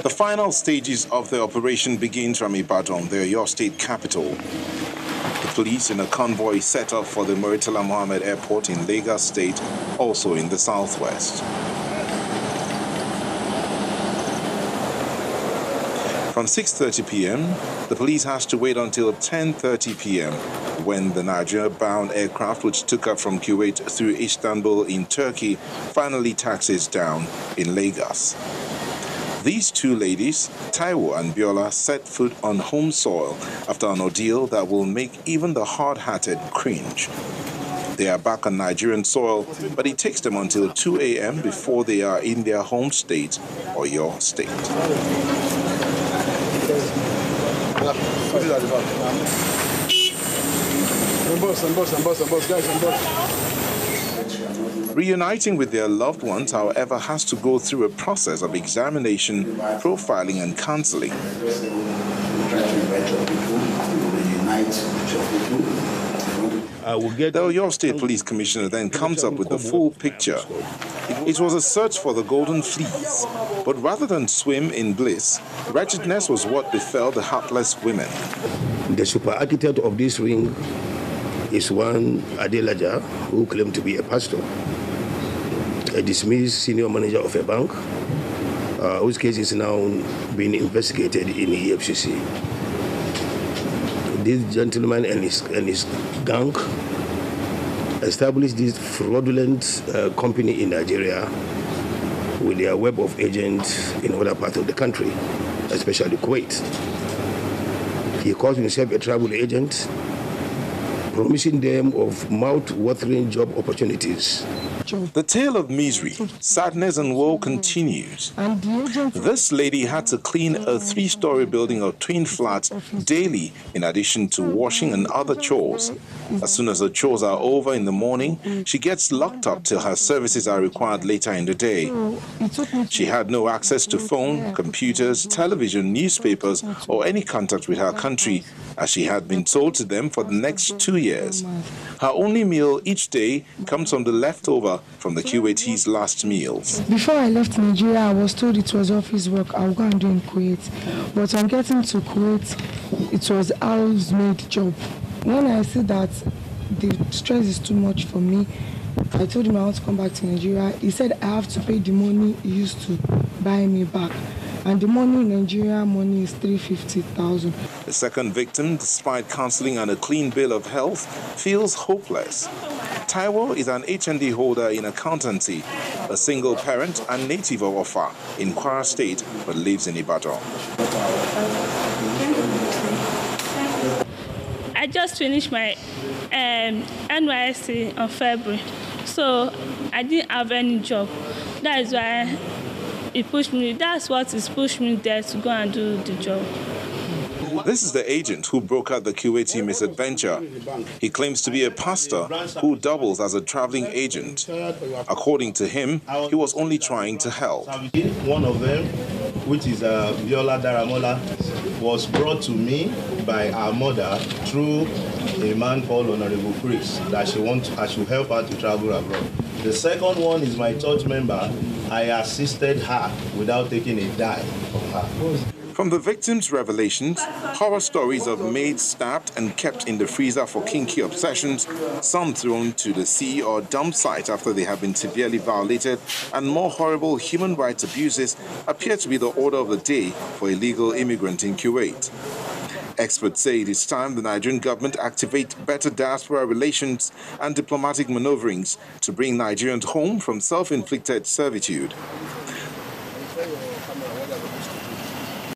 The final stages of the operation begins from Ibadan, the Oyo State capital. The police in a convoy set off for the Murtala Mohammed Airport in Lagos State, also in the southwest. From 6:30 p.m., the police has to wait until 10:30 p.m. when the Nigeria-bound aircraft, which took up from Kuwait through Istanbul in Turkey, finally taxis down in Lagos. These two ladies, Taiwo and Biola, set foot on home soil after an ordeal that will make even the hard-hearted cringe. They are back on Nigerian soil, but it takes them until 2 a.m. before they are in their home state, Oyo State. Reuniting with their loved ones, however, has to go through a process of examination, profiling and counseling. The Oyo State Police Commissioner then comes up with the full picture. It was a search for the golden fleece, but rather than swim in bliss, wretchedness was what befell the hapless women. The super architect of this ring is one Adelaja who claimed to be a pastor, a dismissed senior manager of a bank, whose case is now being investigated in the EFCC. This gentleman and his gang established this fraudulent company in Nigeria with their web of agents in other parts of the country, especially Kuwait. He calls himself a travel agent, promising them of mouth-watering job opportunities. The tale of misery, sadness and woe continues. This lady had to clean a 3-story building of twin flats daily in addition to washing and other chores. As soon as the chores are over in the morning, she gets locked up till her services are required later in the day. She had no access to phone, computers, television, newspapers, or any contact with her country, as she had been told to them for the next 2 years. Her only meal each day comes from the leftover from the Kuwaitis' last meals. Before I left Nigeria, I was told it was office work I would go and do in Kuwait. But on getting to Kuwait, it was a house-made job. When I see that the stress is too much for me, I told him I want to come back to Nigeria. He said I have to pay the money he used to buy me back. And the money in Nigeria money is 350,000. The second victim, despite counseling and a clean bill of health, feels hopeless. Taiwo is an HND holder in accountancy, a single parent and native of Ofa in Kwara State, but lives in Ibadan. I just finished my NYSC on February, so I didn't have any job. That is why it pushed me. That's what is pushed me there to go and do the job. This is the agent who brokered the Kuwaiti misadventure. He claims to be a pastor who doubles as a traveling agent. According to him, he was only trying to help. One of them, which is Biola Daramola, was brought to me by our mother through a man called Honorable Chris, that I should help her to travel abroad. The second one is my church member. I assisted her without taking a dime from her. From the victims' revelations, horror stories of maids stabbed and kept in the freezer for kinky obsessions, some thrown to the sea or dump site after they have been severely violated, and more horrible human rights abuses appear to be the order of the day for illegal immigrants in Kuwait. Experts say it is time the Nigerian government activate better diaspora relations and diplomatic maneuverings to bring Nigerians home from self-inflicted servitude.